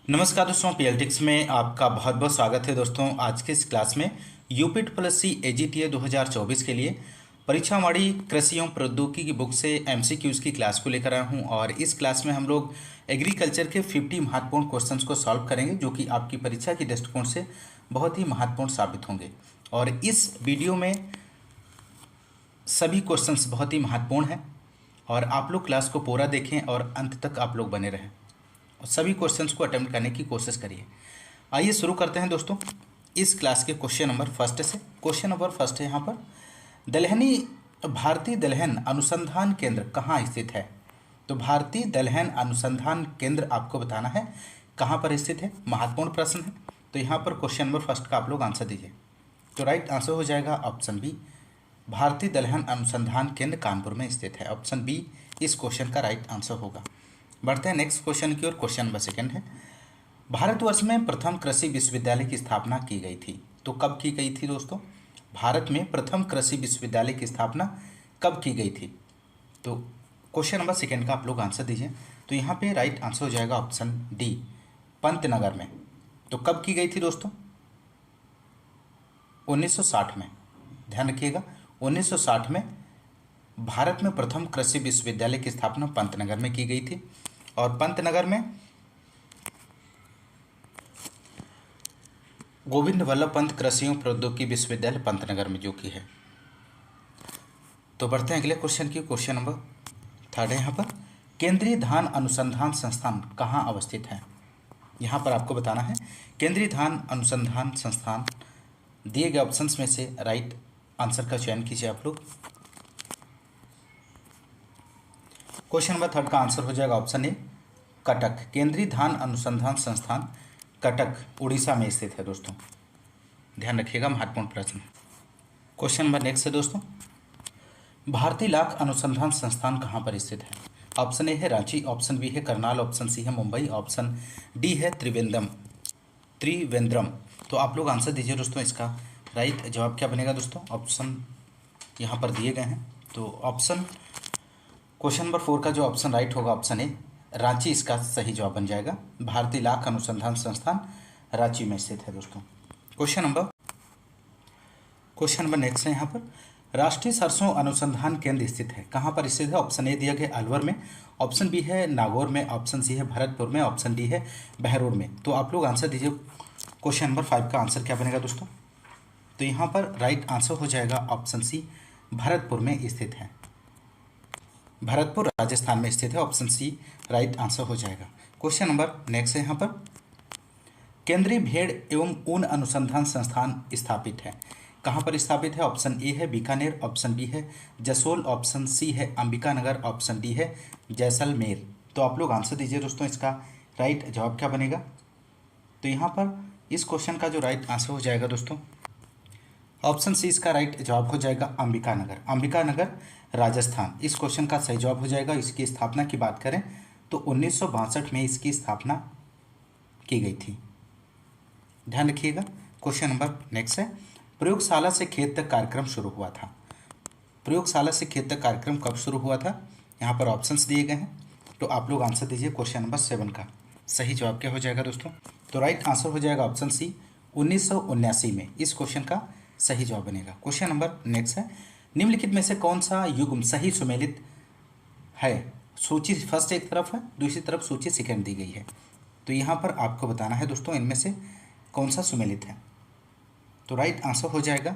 नमस्कार दोस्तों, पीएलटिक्स में आपका बहुत बहुत स्वागत है। दोस्तों आज के इस क्लास में यूपिट प्लस सी एजीटीए 2024 के लिए परीक्षावाणी कृषि एवं प्रौद्योगिकी की बुक से एमसीक्यूज की क्लास को लेकर आया हूं। और इस क्लास में हम लोग एग्रीकल्चर के 50 महत्वपूर्ण क्वेश्चंस को सॉल्व करेंगे, जो कि आपकी परीक्षा के दृष्टिकोण से बहुत ही महत्वपूर्ण साबित होंगे। और इस वीडियो में सभी क्वेश्चंस बहुत ही महत्वपूर्ण हैं और आप लोग क्लास को पूरा देखें और अंत तक आप लोग बने रहें और सभी क्वेश्चंस को अटेम्प्ट करने की कोशिश करिए। आइए शुरू करते हैं दोस्तों इस क्लास के क्वेश्चन नंबर फर्स्ट से। क्वेश्चन नंबर फर्स्ट है यहाँ पर, दलहनी भारतीय दलहन अनुसंधान केंद्र कहाँ स्थित है? तो भारतीय दलहन अनुसंधान केंद्र आपको बताना है कहाँ पर स्थित है। महत्वपूर्ण प्रश्न है, तो यहाँ पर क्वेश्चन नंबर फर्स्ट का आप लोग आंसर दीजिए। तो राइट आंसर हो जाएगा ऑप्शन बी, भारतीय दलहन अनुसंधान केंद्र कानपुर में स्थित है। ऑप्शन बी इस क्वेश्चन का राइट आंसर होगा। बढ़ते हैं नेक्स्ट क्वेश्चन की ओर। क्वेश्चन नंबर सेकंड है, भारतवर्ष में प्रथम कृषि विश्वविद्यालय की स्थापना की गई थी। तो कब की गई थी दोस्तों? भारत में प्रथम कृषि विश्वविद्यालय की स्थापना कब की गई थी? तो क्वेश्चन नंबर सेकंड का आप लोग आंसर दीजिए। तो यहाँ पे राइट आंसर हो जाएगा ऑप्शन डी, पंतनगर में। तो कब की गई थी दोस्तों? 1960 में। ध्यान रखिएगा, 1960 में भारत में प्रथम कृषि विश्वविद्यालय की स्थापना पंतनगर में की गई थी। और पंतनगर में गोविंद वल्लभ पंत कृषि एवं प्रौद्योगिकी विश्वविद्यालय पंतनगर में जो कि है। तो बढ़ते हैं अगले क्वेश्चन की। क्वेश्चन नंबर थर्ड है यहाँ पर, केंद्रीय धान अनुसंधान संस्थान कहाँ अवस्थित है? यहाँ पर आपको बताना है केंद्रीय धान अनुसंधान संस्थान। दिए गए ऑप्शंस में से राइट आंसर का चयन कीजिए आप लोग। क्वेश्चन नंबर थर्ड का आंसर हो जाएगा ऑप्शन ए, कटक। केंद्रीय धान अनुसंधान संस्थान कटक उड़ीसा में स्थित है दोस्तों। ध्यान रखिएगा, महत्वपूर्ण प्रश्न। क्वेश्चन नंबर नेक्स्ट है दोस्तों, भारतीय लाख अनुसंधान संस्थान कहाँ पर स्थित है? ऑप्शन ए है रांची, ऑप्शन बी है करनाल, ऑप्शन सी है मुंबई, ऑप्शन डी है त्रिवेंद्रम। तो आप लोग आंसर दीजिए दोस्तों। इसका राइट जवाब क्या बनेगा दोस्तों? ऑप्शन यहाँ पर दिए गए हैं। तो ऑप्शन क्वेश्चन नंबर 4 का जो ऑप्शन राइट होगा ऑप्शन ए, रांची इसका सही जवाब बन जाएगा। भारतीय लाख अनुसंधान संस्थान रांची में स्थित है दोस्तों। क्वेश्चन नंबर नेक्स्ट है यहाँ पर, राष्ट्रीय सरसों अनुसंधान केंद्र स्थित है कहाँ पर स्थित है? ऑप्शन ए दिया गया अलवर में, ऑप्शन बी है नागौर में, ऑप्शन सी है भरतपुर में, ऑप्शन डी है बहरोड में। तो आप लोग आंसर दीजिए। क्वेश्चन नंबर 5 का आंसर क्या बनेगा दोस्तों? तो यहाँ पर राइट आंसर हो जाएगा ऑप्शन सी, भरतपुर में स्थित है। भरतपुर राजस्थान में स्थित है। ऑप्शन सी राइट आंसर हो जाएगा। क्वेश्चन नंबर नेक्स्ट है यहाँ पर, केंद्रीय भेड़ एवं ऊन अनुसंधान संस्थान स्थापित है कहाँ पर स्थापित है? ऑप्शन ए है बीकानेर, ऑप्शन बी है जसोल, ऑप्शन सी है अंबिकानगर, ऑप्शन डी है जैसलमेर। तो आप लोग आंसर दीजिए दोस्तों। इसका राइट जवाब क्या बनेगा? तो यहाँ पर इस क्वेश्चन का जो राइट आंसर हो जाएगा दोस्तों, ऑप्शन सी इसका राइट जवाब हो जाएगा अंबिकानगर। अंबिकानगर राजस्थान इस क्वेश्चन का सही जवाब हो जाएगा। इसकी स्थापना की बात करें तो 1962 में इसकी स्थापना की गई थी। ध्यान रखिएगा। क्वेश्चन नंबर नेक्स्ट है, प्रयोगशाला से खेत तक कार्यक्रम शुरू हुआ था। प्रयोगशाला से खेत तक कार्यक्रम कब शुरू हुआ था? यहाँ पर ऑप्शंस दिए गए हैं। तो आप लोग आंसर दीजिए। क्वेश्चन नंबर 7 का सही जवाब क्या हो जाएगा दोस्तों? तो राइट आंसर हो जाएगा ऑप्शन सी, 1979 में इस क्वेश्चन का सही जवाब बनेगा। क्वेश्चन नंबर नेक्स्ट है, निम्नलिखित में से कौन सा युग्म सही सुमेलित है? सूची फर्स्ट एक तरफ है, दूसरी तरफ सूची सेकंड दी गई है। तो यहाँ पर आपको बताना है दोस्तों इनमें से कौन सा सुमेलित है। तो राइट आंसर हो जाएगा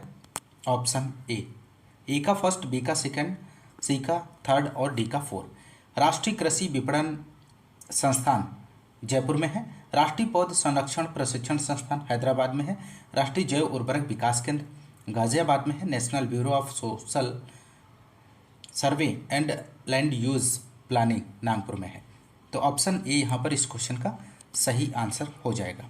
ऑप्शन ए का फर्स्ट, बी का सेकंड, सी का थर्ड और डी का फोर्थ। राष्ट्रीय कृषि विपणन संस्थान जयपुर में है, राष्ट्रीय पौध संरक्षण प्रशिक्षण संस्थान हैदराबाद में है, राष्ट्रीय जैव उर्वरक विकास केंद्र गाजियाबाद में है, national bureau of social survey and land use planning Nagpur में है। तो ऑप्शन ए यहाँ पर इस क्वेश्चन का सही आंसर हो जाएगा।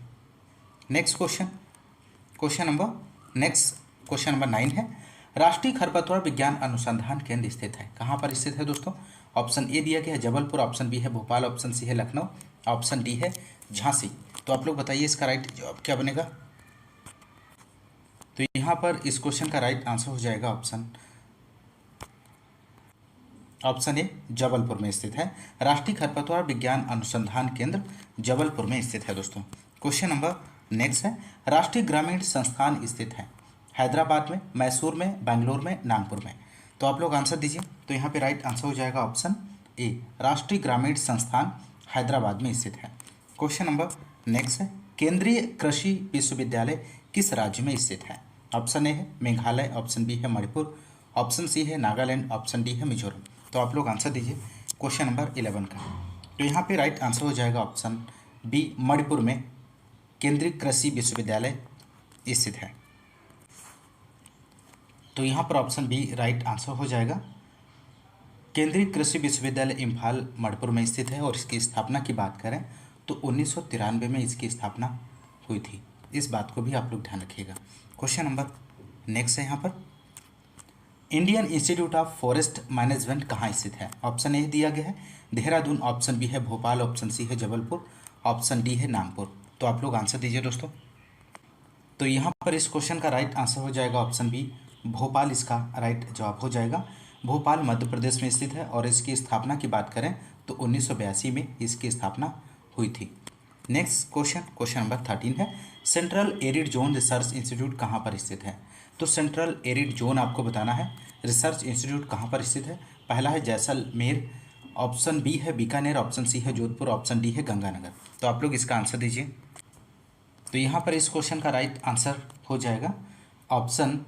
नेक्स्ट क्वेश्चन नंबर 9 है, राष्ट्रीय खरपतवार विज्ञान अनुसंधान केंद्र स्थित है कहाँ पर स्थित है दोस्तों? ऑप्शन ए दिया गया है जबलपुर, ऑप्शन बी है भोपाल, ऑप्शन सी है लखनऊ, ऑप्शन डी है झांसी। तो आप लोग बताइए इसका राइट जवाब क्या बनेगा? तो यहाँ पर इस क्वेश्चन का राइट आंसर हो जाएगा ऑप्शन ऑप्शन ए जबलपुर में स्थित है। राष्ट्रीय खरपतवार विज्ञान अनुसंधान केंद्र जबलपुर में स्थित है दोस्तों। क्वेश्चन नंबर नेक्स्ट है, राष्ट्रीय ग्रामीण संस्थान स्थित है हैदराबाद में, मैसूर में, बेंगलोर में, नागपुर में। तो आप लोग आंसर दीजिए। तो यहाँ पे राइट आंसर हो जाएगा ऑप्शन ए, राष्ट्रीय ग्रामीण संस्थान हैदराबाद में स्थित है। क्वेश्चन नंबर नेक्स्ट है, केंद्रीय कृषि विश्वविद्यालय किस राज्य में स्थित है। ऑप्शन ए है मेघालय, ऑप्शन बी है मणिपुर, ऑप्शन सी है नागालैंड, ऑप्शन डी है मिजोरम। तो आप लोग आंसर दीजिए क्वेश्चन नंबर 11 का। तो यहाँ पे राइट आंसर हो जाएगा ऑप्शन बी, मणिपुर में केंद्रीय कृषि विश्वविद्यालय स्थित है। तो यहाँ पर ऑप्शन बी राइट आंसर हो जाएगा। केंद्रीय कृषि विश्वविद्यालय इम्फाल मणिपुर में स्थित है और इसकी स्थापना की बात करें तो 1993 में इसकी स्थापना हुई थी। इस बात को भी आप लोग ध्यान रखिएगा। क्वेश्चन नंबर नेक्स्ट है यहाँ पर, Indian institute of forest management कहाँ स्थित है। ऑप्शन ए दिया गया है देहरादून, ऑप्शन बी है भोपाल, ऑप्शन सी है जबलपुर, ऑप्शन डी है नागपुर। तो आप लोग आंसर दीजिए दोस्तों। तो यहाँ पर इस क्वेश्चन का राइट आंसर हो जाएगा ऑप्शन बी, भोपाल इसका राइट जवाब हो जाएगा। भोपाल मध्य प्रदेश में स्थित है और इसकी स्थापना की बात करें तो 1982 में इसकी स्थापना हुई थी। नेक्स्ट क्वेश्चन, क्वेश्चन नंबर 13 है, central arid zone research institute कहाँ पर स्थित है। तो सेंट्रल एरिड जोन आपको बताना है रिसर्च इंस्टीट्यूट कहाँ पर स्थित है। पहला है जैसलमेर, ऑप्शन बी है बीकानेर, ऑप्शन सी है जोधपुर, ऑप्शन डी है गंगानगर। तो आप लोग इसका आंसर दीजिए। तो यहाँ पर इस क्वेश्चन का राइट आंसर हो जाएगा ऑप्शन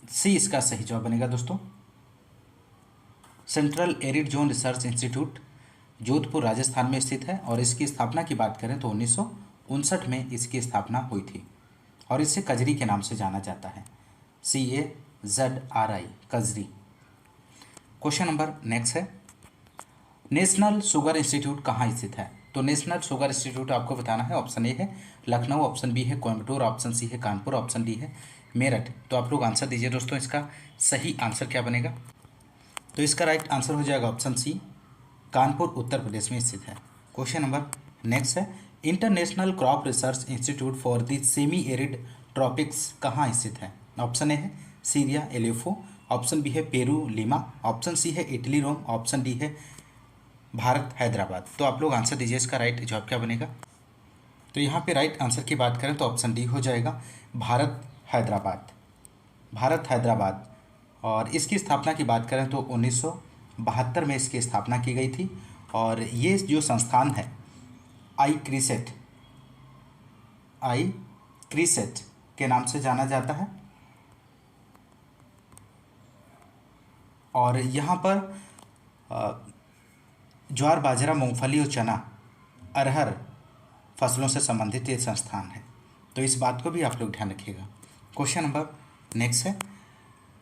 सी, इसका सही जवाब बनेगा दोस्तों। Central arid zone research institute Jodhpur Rajasthan में स्थित है और इसकी स्थापना की बात करें तो 1959 में इसकी स्थापना हुई थी और इसे कजरी के नाम से जाना जाता है, CAZRI, कजरी। क्वेश्चन नंबर नेक्स्ट है, नेशनल शुगर इंस्टीट्यूट कहाँ स्थित है। तो नेशनल शुगर इंस्टीट्यूट आपको बताना है। ऑप्शन ए है लखनऊ, ऑप्शन बी है कोयम्बटूर, ऑप्शन सी है कानपुर, ऑप्शन डी है मेरठ। तो आप लोग आंसर दीजिए दोस्तों, इसका सही आंसर क्या बनेगा। तो इसका राइट आंसर हो जाएगा ऑप्शन सी, कानपुर उत्तर प्रदेश में स्थित है। क्वेश्चन नंबर नेक्स्ट है, international crop research institute for the semi arid tropics कहाँ स्थित है। ऑप्शन ए है सीरिया एलेफो, ऑप्शन बी है पेरू लीमा, ऑप्शन सी है इटली रोम, ऑप्शन डी है भारत हैदराबाद। तो आप लोग आंसर दीजिए, इसका राइट जवाब क्या बनेगा। तो यहाँ पे राइट आंसर की बात करें तो ऑप्शन डी हो जाएगा भारत हैदराबाद, भारत हैदराबाद। और इसकी स्थापना की बात करें तो 1972 में इसकी स्थापना की गई थी और ये जो संस्थान है आई क्रीसेट के नाम से जाना जाता है और यहाँ पर ज्वार, बाजरा, मूंगफली और चना, अरहर फसलों से संबंधित ये संस्थान है। तो इस बात को भी आप लोग ध्यान रखिएगा। क्वेश्चन नंबर नेक्स्ट है,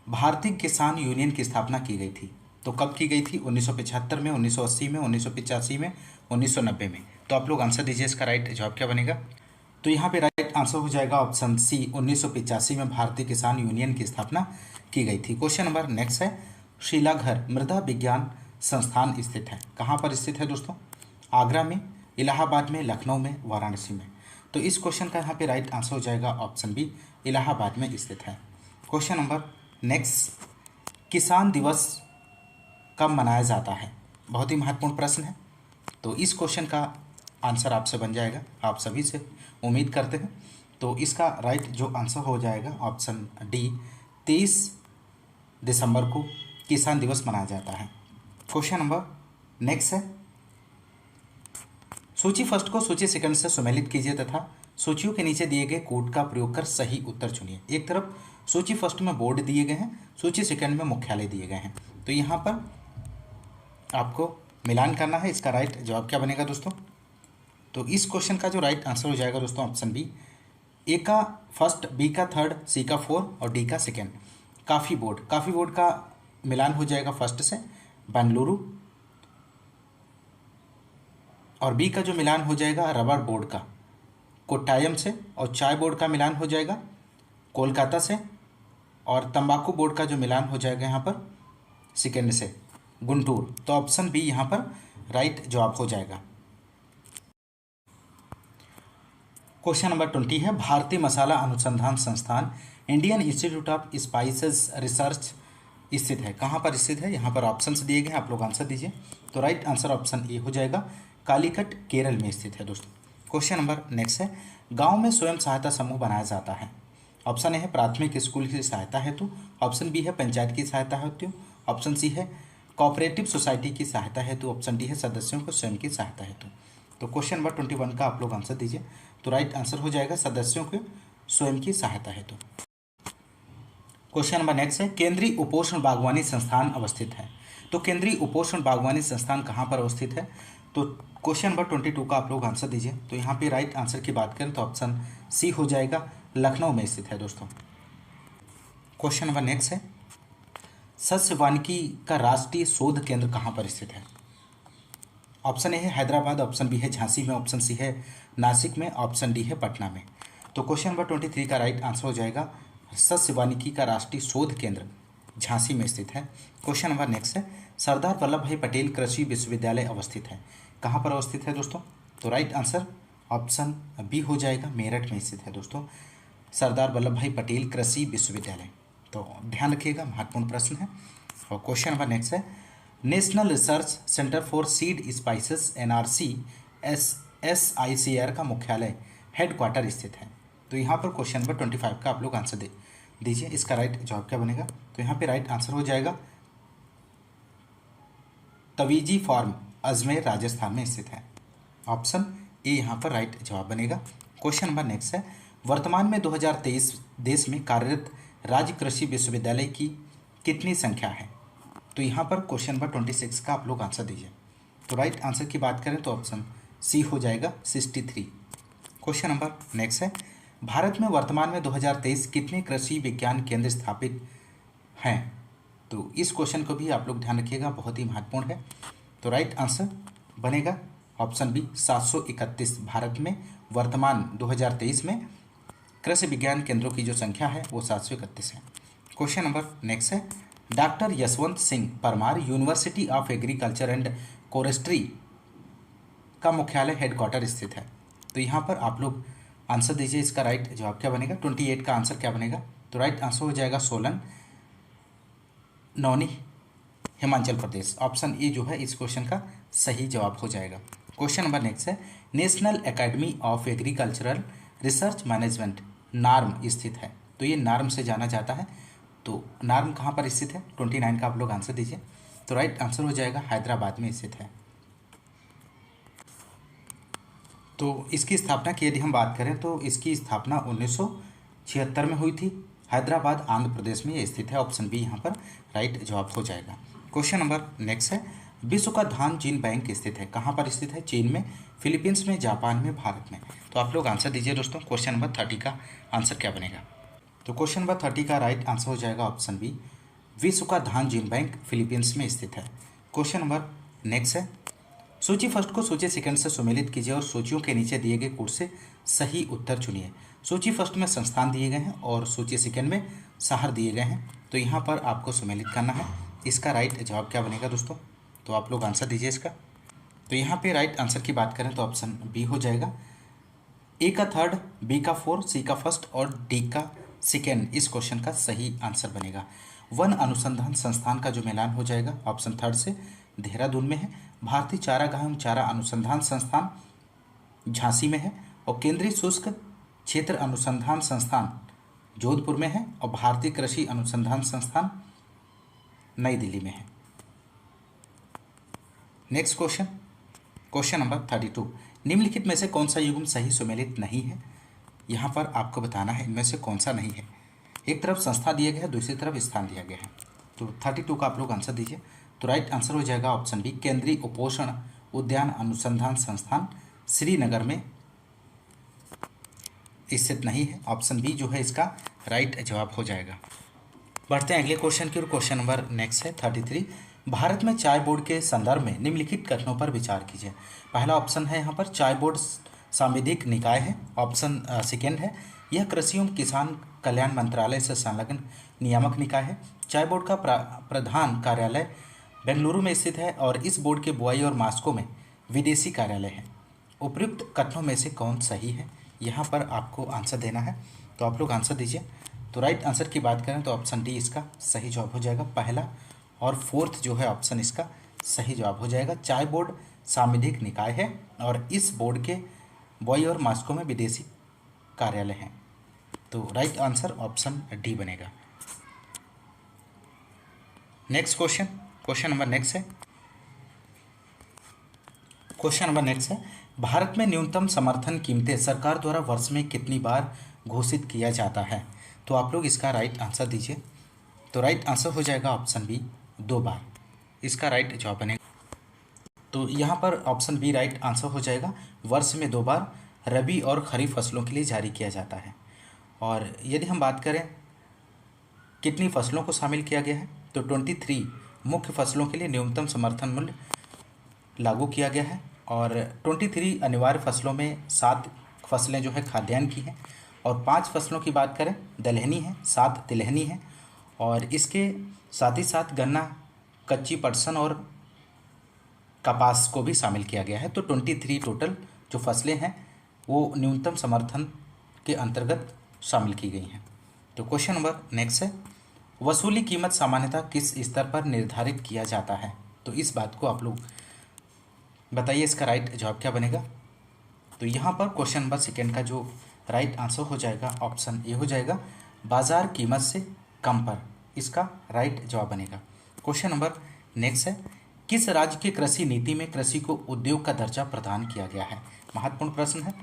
भारतीय किसान यूनियन की स्थापना की गई थी। तो कब की गई थी, 1975 में, 1980 में, 1985 में, 1990 में। तो आप लोग आंसर दीजिए, इसका राइट जवाब क्या बनेगा। तो यहाँ पे राइट आंसर हो जाएगा ऑप्शन सी, 1985 में भारतीय किसान यूनियन की स्थापना की गई थी। क्वेश्चन नंबर नेक्स्ट है, शीलाघर मृदा विज्ञान संस्थान स्थित है। कहाँ पर स्थित है दोस्तों, आगरा में, इलाहाबाद में, लखनऊ में, वाराणसी में। तो इस क्वेश्चन का यहाँ पे राइट आंसर हो जाएगा ऑप्शन बी, इलाहाबाद में स्थित है। क्वेश्चन नंबर नेक्स्ट, किसान दिवस कब मनाया जाता है। बहुत ही महत्वपूर्ण प्रश्न है। तो इस क्वेश्चन का आंसर आपसे बन जाएगा, आप सभी से उम्मीद करते हैं। तो इसका राइट जो आंसर हो जाएगा ऑप्शन डी, 23 दिसंबर को किसान दिवस मनाया जाता है। क्वेश्चन नंबर नेक्स्ट है, सूची फर्स्ट को सूची सेकंड से सुमेलित कीजिए तथा सूचियों के नीचे दिए गए कोड का प्रयोग कर सही उत्तर चुनिए। एक तरफ सूची फर्स्ट में बोर्ड दिए गए हैं, सूची सेकंड में मुख्यालय दिए गए हैं। तो यहाँ पर आपको मिलान करना है। इसका राइट जवाब क्या बनेगा दोस्तों। तो इस क्वेश्चन का जो राइट आंसर हो जाएगा दोस्तों ऑप्शन बी, ए का फर्स्ट, बी का थर्ड, सी का फोर्थ और डी का सेकेंड। काफ़ी बोर्ड का मिलान हो जाएगा फर्स्ट से बेंगलुरु, और बी का जो मिलान हो जाएगा रबर बोर्ड का कोट्टायम से, और चाय बोर्ड का मिलान हो जाएगा कोलकाता से, और तंबाकू बोर्ड का जो मिलान हो जाएगा यहाँ पर सेकेंड से गुंटूर। तो ऑप्शन बी यहाँ पर राइट जवाब हो जाएगा। क्वेश्चन नंबर 20 है, भारतीय मसाला अनुसंधान संस्थान, Indian institute of spices research स्थित है। कहाँ पर स्थित है, यहाँ पर ऑप्शंस दिए गए हैं, आप लोग आंसर दीजिए। तो राइट आंसर ऑप्शन ए हो जाएगा, कालीकट केरल में स्थित है दोस्तों। क्वेश्चन नंबर नेक्स्ट है, गांव में स्वयं सहायता समूह बनाया जाता है। ऑप्शन ए है प्राथमिक स्कूल की सहायता हेतु, ऑप्शन बी है पंचायत की सहायता हेतु, ऑप्शन सी है कोऑपरेटिव सोसाइटी की सहायता हेतु, ऑप्शन डी है सदस्यों को स्वयं की सहायता हेतु। तो क्वेश्चन नंबर 21 का आप लोग आंसर दीजिए। तो राइट आंसर हो जाएगा सदस्यों को स्वयं की सहायता हेतु। क्वेश्चन नंबर नेक्स्ट है, केंद्रीय उपोषण बागवानी संस्थान अवस्थित है। तो केंद्रीय उपोषण बागवानी संस्थान कहाँ पर अवस्थित है, तो क्वेश्चन नंबर 22 का आप लोग आंसर दीजिए। तो यहाँ पे राइट आंसर की बात करें तो ऑप्शन सी हो जाएगा, लखनऊ में स्थित है दोस्तों। क्वेश्चन नंबर नेक्स्ट है, सस्य वानिकी का राष्ट्रीय शोध केंद्र कहाँ पर स्थित है। ऑप्शन ए है हैदराबाद, ऑप्शन बी है झांसी में, ऑप्शन सी है नासिक में, ऑप्शन डी है पटना में। तो क्वेश्चन नंबर 23 का राइट आंसर हो जाएगा, सस्य वानिकी का राष्ट्रीय शोध केंद्र झांसी में स्थित है। क्वेश्चन नंबर नेक्स्ट है, सरदार वल्लभ भाई पटेल कृषि विश्वविद्यालय अवस्थित है। कहाँ पर अवस्थित है दोस्तों, तो राइट आंसर ऑप्शन बी हो जाएगा, मेरठ में स्थित है दोस्तों, सरदार वल्लभ भाई पटेल कृषि विश्वविद्यालय। तो ध्यान रखिएगा, महत्वपूर्ण प्रश्न है। और क्वेश्चन नंबर नेक्स्ट है, national research centre for seed spices NRC SICR का मुख्यालय हेडक्वार्टर स्थित है। तो यहाँ पर क्वेश्चन नंबर 25 का आप लोग आंसर दीजिए, इसका राइट जवाब क्या बनेगा। तो यहाँ पे राइट आंसर हो जाएगा तवीजी फार्म, अजमेर राजस्थान में स्थित है। ऑप्शन ए यहाँ पर राइट जवाब बनेगा। क्वेश्चन नंबर नेक्स्ट है, वर्तमान में 2023 देश में कार्यरत राज्य कृषि विश्वविद्यालय की कितनी संख्या है। तो यहाँ पर क्वेश्चन नंबर 26 का आप लोग आंसर दीजिए। तो राइट आंसर की बात करें तो ऑप्शन सी हो जाएगा, 63। क्वेश्चन नंबर नेक्स्ट है, भारत में वर्तमान में 2023 कितने कृषि विज्ञान केंद्र स्थापित हैं। तो इस क्वेश्चन को भी आप लोग ध्यान रखिएगा, बहुत ही महत्वपूर्ण है। तो राइट आंसर बनेगा ऑप्शन बी, 731। भारत में वर्तमान 2023 में कृषि विज्ञान केंद्रों की जो संख्या है वो 731 है। क्वेश्चन नंबर नेक्स्ट है, doctor Yashwant Singh Parmar university of agriculture and forestry का मुख्यालय हेडक्वार्टर स्थित है। तो यहाँ पर आप लोग आंसर दीजिए, इसका राइट जवाब क्या बनेगा। 28 का आंसर क्या बनेगा, तो राइट आंसर हो जाएगा सोलन, नौनी, हिमाचल प्रदेश। ऑप्शन ए जो है इस क्वेश्चन का सही जवाब हो जाएगा। क्वेश्चन नंबर नेक्स्ट है, national academy of agricultural research management NAARM स्थित है। तो ये नार्म से जाना जाता है। तो नार्म कहाँ पर स्थित है, 29 का आप लोग आंसर दीजिए। तो राइट आंसर हो जाएगा हैदराबाद में स्थित है। तो इसकी स्थापना की यदि हम बात करें तो इसकी स्थापना 1976 में हुई थी। हैदराबाद आंध्र प्रदेश में ये स्थित है। ऑप्शन बी यहाँ पर राइट जवाब हो जाएगा। क्वेश्चन नंबर नेक्स्ट है, विश्व का धान जीन बैंक स्थित है। कहाँ पर स्थित है, चीन में, फिलीपींस में, जापान में, भारत में। तो आप लोग आंसर दीजिए दोस्तों। क्वेश्चन नंबर 30 का आंसर क्या बनेगा। तो क्वेश्चन नंबर 30 का राइट आंसर हो जाएगा ऑप्शन बी, विश्व का धान जीन बैंक फिलीपींस में स्थित है। क्वेश्चन नंबर नेक्स्ट है, सूची फर्स्ट को सूची सेकंड से सुमेलित कीजिए और सूचियों के नीचे दिए गए कोड से सही उत्तर चुनिए। सूची फर्स्ट में संस्थान दिए गए हैं और सूची सेकंड में शहर दिए गए हैं। तो यहाँ पर आपको सुमेलित करना है। इसका राइट जवाब क्या बनेगा दोस्तों, तो आप लोग आंसर दीजिए इसका। तो यहाँ पे राइट आंसर की बात करें तो ऑप्शन बी हो जाएगा, ए का थर्ड, बी का फोर्थ, सी का फर्स्ट और डी का सेकेंड इस क्वेश्चन का सही आंसर बनेगा। वन अनुसंधान संस्थान का जो मिलान हो जाएगा ऑप्शन थर्ड से, देहरादून में है। भारतीय चारागाह एवं चारा अनुसंधान संस्थान झांसी में है और केंद्रीय शुष्क क्षेत्र अनुसंधान संस्थान जोधपुर में है और भारतीय कृषि अनुसंधान संस्थान नई दिल्ली में है। नेक्स्ट क्वेश्चन, क्वेश्चन नंबर 32, निम्नलिखित में से कौन सा युग्म सही सुमेलित नहीं है। यहाँ पर आपको बताना है इनमें से कौन सा नहीं है। एक तरफ संस्था दिया गया है, दूसरी तरफ स्थान दिया गया है। तो 32 का आप लोग आंसर दीजिए। तो राइट आंसर हो जाएगा ऑप्शन बी, केंद्रीय उपोषण उद्यान अनुसंधान संस्थान श्रीनगर में स्थित नहीं है। ऑप्शन बी जो है इसका राइट जवाब हो जाएगा। बढ़ते हैं अगले क्वेश्चन की ओर। क्वेश्चन नंबर नेक्स्ट है 33, भारत में चाय बोर्ड के संदर्भ में निम्नलिखित कथनों पर विचार कीजिए। पहला ऑप्शन है यहाँ पर, चाय बोर्ड सांविधिक निकाय है। ऑप्शन सेकेंड है, यह कृषि एवं किसान कल्याण मंत्रालय से संलग्न नियामक निकाय है। चाय बोर्ड का प्रधान कार्यालय बेंगलुरु में स्थित है और इस बोर्ड के बुआई और मास्को में विदेशी कार्यालय है। उपर्युक्त कथनों में से कौन सही है, यहाँ पर आपको आंसर देना है। तो आप लोग आंसर दीजिए। तो राइट आंसर की बात करें तो ऑप्शन डी इसका सही जवाब हो जाएगा। पहला और फोर्थ जो है ऑप्शन इसका सही जवाब हो जाएगा। चाय बोर्ड सांविधिक निकाय है और इस बोर्ड के बॉय और मॉस्को में विदेशी कार्यालय हैं। तो राइट आंसर ऑप्शन डी बनेगा। Next question, question number next है भारत में न्यूनतम समर्थन कीमतें सरकार द्वारा वर्ष में कितनी बार घोषित किया जाता है? तो आप लोग इसका राइट आंसर दीजिए। तो राइट आंसर हो जाएगा ऑप्शन बी 2 बार, इसका राइट जवाब बनेगा। तो यहाँ पर ऑप्शन बी राइट आंसर हो जाएगा। वर्ष में 2 बार रबी और खरीफ फसलों के लिए जारी किया जाता है। और यदि हम बात करें कितनी फसलों को शामिल किया गया है तो 23 मुख्य फसलों के लिए न्यूनतम समर्थन मूल्य लागू किया गया है। और 23 अनिवार्य फसलों में 7 फसलें जो है खाद्यान्न की हैं और 5 फसलों की बात करें दलहनी है, 7 तिलहनी है और इसके साथ ही साथ गन्ना, कच्ची पटसन और कपास को भी शामिल किया गया है। तो 23 टोटल जो फसलें हैं वो न्यूनतम समर्थन के अंतर्गत शामिल की गई हैं। तो क्वेश्चन नंबर नेक्स्ट है वसूली कीमत सामान्यतः किस स्तर पर निर्धारित किया जाता है? तो इस बात को आप लोग बताइए, इसका राइट जवाब क्या बनेगा? तो यहाँ पर क्वेश्चन नंबर सेकेंड का जो राइट आंसर हो जाएगा ऑप्शन ए हो जाएगा, बाजार कीमत से कम पर, इसका राइट जवाब बनेगा। क्वेश्चन नंबर नेक्स्ट है किस राज्य की कृषि नीति में कृषि को उद्योग का दर्जा प्रदान किया गया है? महत्वपूर्ण प्रश्न है।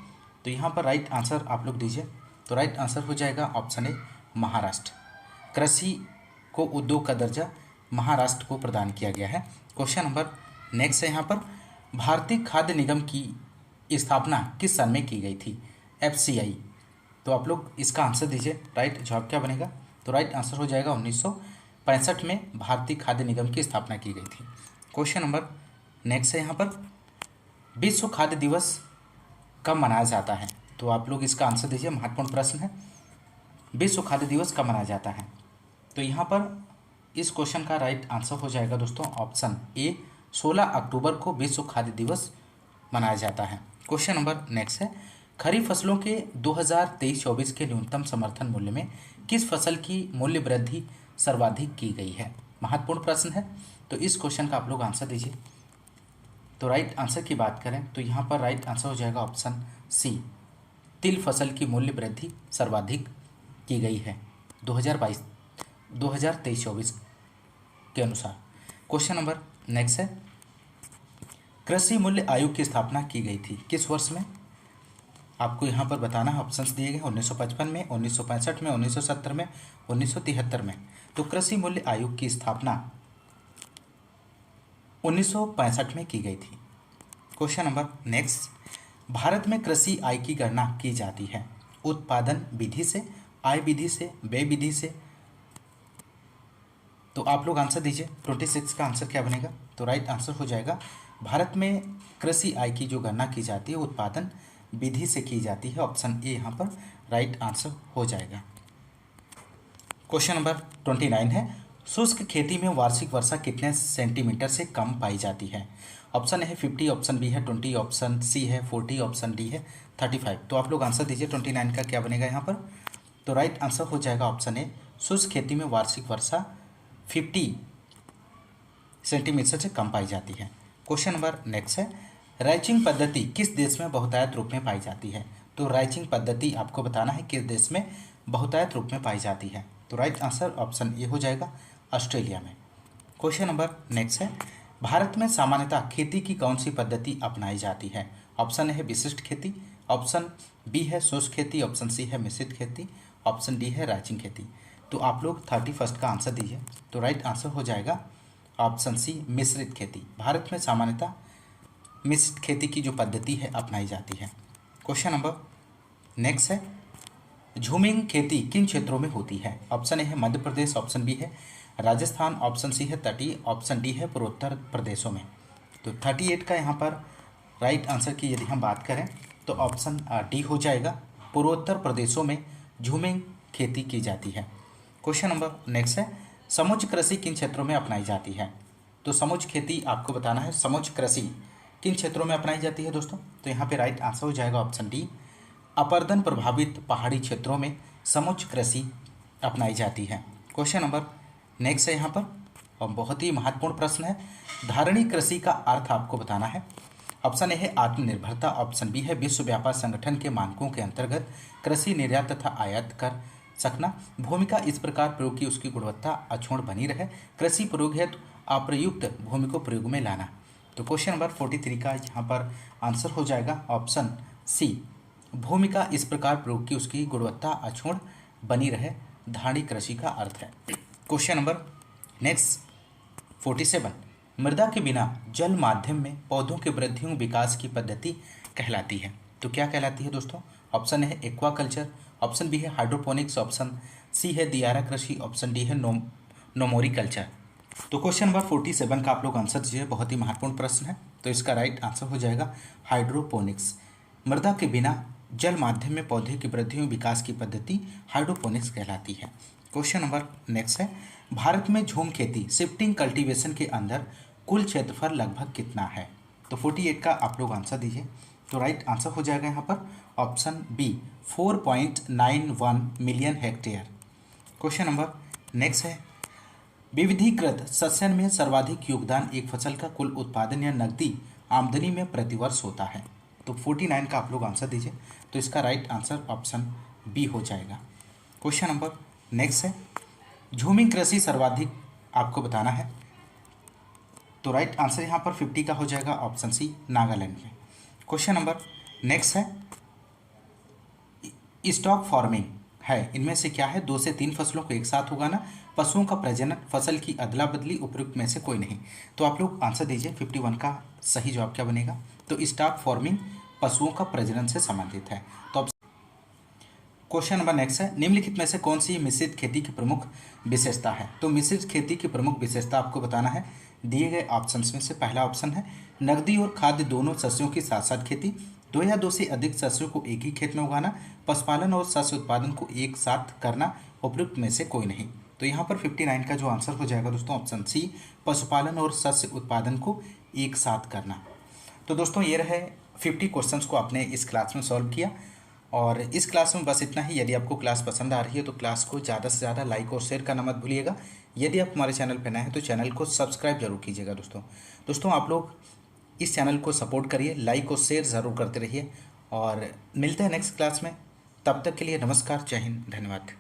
तो यहाँ पर राइट आंसर आप लोग दीजिए। तो राइट आंसर हो जाएगा ऑप्शन ए महाराष्ट्र। कृषि को उद्योग का दर्जा महाराष्ट्र को प्रदान किया गया है। क्वेश्चन नंबर नेक्स्ट है यहाँ पर भारतीय खाद्य निगम की स्थापना किस सन में की गई थी? FCI। तो आप लोग इसका आंसर दीजिए, राइट जवाब क्या बनेगा? तो राइट आंसर हो जाएगा 1965 में भारतीय खाद्य निगम की स्थापना की गई थी। क्वेश्चन नंबर नेक्स्ट है यहाँ पर विश्व खाद्य दिवस कब मनाया जाता है? तो आप लोग इसका आंसर दीजिए, महत्वपूर्ण प्रश्न है। विश्व खाद्य दिवस कब मनाया जाता है? तो यहाँ पर इस क्वेश्चन का राइट आंसर हो जाएगा दोस्तों ऑप्शन ए 16 अक्टूबर को विश्व खाद्य दिवस मनाया जाता है। क्वेश्चन नंबर नेक्स्ट है खरीफ फसलों के 2023-24 के न्यूनतम समर्थन मूल्य में किस फसल की मूल्य वृद्धि सर्वाधिक की गई है? महत्वपूर्ण प्रश्न है। तो इस क्वेश्चन का आप लोग आंसर दीजिए। तो राइट आंसर की बात करें तो यहाँ पर राइट आंसर हो जाएगा ऑप्शन सी, तिल फसल की मूल्य वृद्धि सर्वाधिक की गई है 2023-24 के अनुसार। क्वेश्चन नंबर नेक्स्ट है कृषि मूल्य आयोग की स्थापना की गई थी किस वर्ष में? आपको यहाँ पर बताना है, ऑप्शंस दिए गए 1955 में, 1965 में, 1970 में, 1973 में। तो कृषि मूल्य आयोग की स्थापना 1965 में की गई थी। क्वेश्चन नंबर नेक्स्ट भारत में कृषि आय की गणना की जाती है उत्पादन विधि से, आय विधि से, व्यय विधि से। तो आप लोग आंसर दीजिए। 26 का आंसर क्या बनेगा? तो राइट आंसर हो जाएगा भारत में कृषि आय की जो गणना की जाती है उत्पादन विधि से की जाती है। ऑप्शन ए यहाँ पर राइट आंसर हो जाएगा। क्वेश्चन नंबर 29 है शुष्क खेती में वार्षिक वर्षा कितने सेंटीमीटर से कम पाई जाती है? ऑप्शन ए है 50, ऑप्शन बी है 20, ऑप्शन सी है 40, ऑप्शन डी है 35। तो आप लोग आंसर दीजिए 29 का क्या बनेगा यहाँ पर? तो राइट आंसर हो जाएगा ऑप्शन ए शुष्क खेती में वार्षिक वर्षा 50 सेंटीमीटर से कम पाई जाती है। क्वेश्चन नंबर नेक्स्ट है रैचिंग पद्धति किस देश में बहुतायत रूप में पाई जाती है? तो रैचिंग पद्धति आपको बताना है किस देश में बहुतायत रूप में पाई जाती है। तो राइट आंसर ऑप्शन ए हो जाएगा ऑस्ट्रेलिया में। क्वेश्चन नंबर नेक्स्ट है भारत में सामान्यतः खेती की कौन सी पद्धति अपनाई जाती है? ऑप्शन ए है विशिष्ट खेती, ऑप्शन बी है शुष्क खेती, ऑप्शन सी है मिश्रित खेती, ऑप्शन डी है रैचिंग खेती। तो आप लोग 31 का आंसर दीजिए। तो राइट आंसर हो जाएगा ऑप्शन सी मिश्रित खेती। भारत में सामान्यतः मिश्रित खेती की जो पद्धति है अपनाई जाती है। क्वेश्चन नंबर नेक्स्ट है झूमिंग खेती किन क्षेत्रों में होती है? ऑप्शन ए है मध्य प्रदेश, ऑप्शन बी है राजस्थान, ऑप्शन सी है तटीय, ऑप्शन डी है पूर्वोत्तर प्रदेशों में। तो 38 का यहाँ पर राइट आंसर की यदि हम बात करें तो ऑप्शन डी हो जाएगा, पूर्वोत्तर प्रदेशों में झूमिंग खेती की जाती है। क्वेश्चन नंबर नेक्स्ट है समुच्च कृषि किन क्षेत्रों में अपनाई जाती है? तो समुच्च खेती आपको बताना है समुच्च कृषि किन क्षेत्रों में अपनाई जाती है दोस्तों? तो यहाँ पे राइट आंसर हो जाएगा ऑप्शन डी, अपर्दन प्रभावित पहाड़ी क्षेत्रों में समुच्च कृषि अपनाई जाती है। क्वेश्चन नंबर नेक्स्ट है यहाँ पर, और बहुत ही महत्वपूर्ण प्रश्न है। धारणी कृषि का अर्थ आपको बताना है। ऑप्शन ए है आत्मनिर्भरता, ऑप्शन बी है विश्व व्यापार संगठन के मानकों के अंतर्गत कृषि निर्यात तथा आयात कर सकना, भूमि का इस प्रकार प्रयोग की उसकी गुणवत्ता अक्षुण्ण बनी रहे, कृषि प्रयोग हेतु अप्रयुक्त भूमि को प्रयोग में लाना। तो क्वेश्चन नंबर 43 का यहाँ पर आंसर हो जाएगा ऑप्शन सी, भूमि का इस प्रकार प्रयोग की उसकी गुणवत्ता अक्षुण्ण बनी रहे, धारणी कृषि का अर्थ है। क्वेश्चन नंबर नेक्स्ट 47, मृदा के बिना जल माध्यम में पौधों के वृद्धि एवं विकास की पद्धति कहलाती है। तो क्या कहलाती है दोस्तों? ऑप्शन है एक्वाकल्चर, ऑप्शन बी है हाइड्रोपोनिक्स, ऑप्शन सी है दियारा कृषि, ऑप्शन डी है नोमोरिकल्चर। तो क्वेश्चन नंबर 47 का आप लोग आंसर दीजिए, बहुत ही महत्वपूर्ण प्रश्न है। तो इसका राइट आंसर हो जाएगा हाइड्रोपोनिक्स। मृदा के बिना जल माध्यम में पौधे की वृद्धि एवं विकास की पद्धति हाइड्रोपोनिक्स कहलाती है। क्वेश्चन नंबर नेक्स्ट है, भारत में झूम खेती शिफ्टिंग कल्टीवेशन के अंदर कुल क्षेत्रफल लगभग कितना है? तो 48 का आप लोग आंसर दीजिए। तो राइट आंसर हो जाएगा यहाँ पर option B 4.91 million hectare. Question number next है, विविधीकृत शस्यन में सर्वाधिक योगदान एक फसल का कुल उत्पादन या नकदी आमदनी में प्रतिवर्ष होता है। तो 49 का आप लोग आंसर दीजिए। तो इसका राइट आंसर ऑप्शन बी हो जाएगा। क्वेश्चन नंबर नेक्स्ट है, झूमिंग कृषि सर्वाधिक आपको बताना है। तो राइट आंसर यहाँ पर 50 का हो जाएगा ऑप्शन सी, नागालैंड में। क्वेश्चन नंबर नेक्स्ट है, स्टॉक फार्मिंग है, इनमें से क्या है? 2 से 3 फसलों को एक साथ उगाना, पशुओं का प्रजनन, फसल की अदला बदली, उपयुक्त में से कोई नहीं। तो आप लोग आंसर दीजिए, 51 का सही जवाब क्या बनेगा? तो स्टॉक फार्मिंग पशुओं का प्रजनन से संबंधित है। तो क्वेश्चन नंबर नेक्स्ट है, निम्नलिखित में से कौन सी मिश्रित खेती की प्रमुख विशेषता है? तो मिश्रित खेती की प्रमुख विशेषता आपको बताना है। दिए गए ऑप्शंस में से पहला ऑप्शन है, नकदी और खाद्य दोनों शस्यों की साथ साथ खेती, 2 या 2 से अधिक शस्यों को एक ही खेत में उगाना, पशुपालन और शस्य उत्पादन को एक साथ करना, उपयुक्त में से कोई नहीं। तो यहाँ पर 59 का जो आंसर हो जाएगा दोस्तों ऑप्शन सी, पशुपालन और शस्य उत्पादन को एक साथ करना। तो दोस्तों ये रहे 50 क्वेश्चंस को आपने इस क्लास में सॉल्व किया, और इस क्लास में बस इतना ही। यदि आपको क्लास पसंद आ रही है तो क्लास को ज़्यादा से ज़्यादा लाइक और शेयर करना मत भूलिएगा। यदि आप हमारे चैनल पर नए हैं तो चैनल को सब्सक्राइब जरूर कीजिएगा। दोस्तों आप लोग इस चैनल को सपोर्ट करिए, लाइक और शेयर ज़रूर करते रहिए, और मिलते हैं नेक्स्ट क्लास में। तब तक के लिए नमस्कार, जय हिंद, धन्यवाद।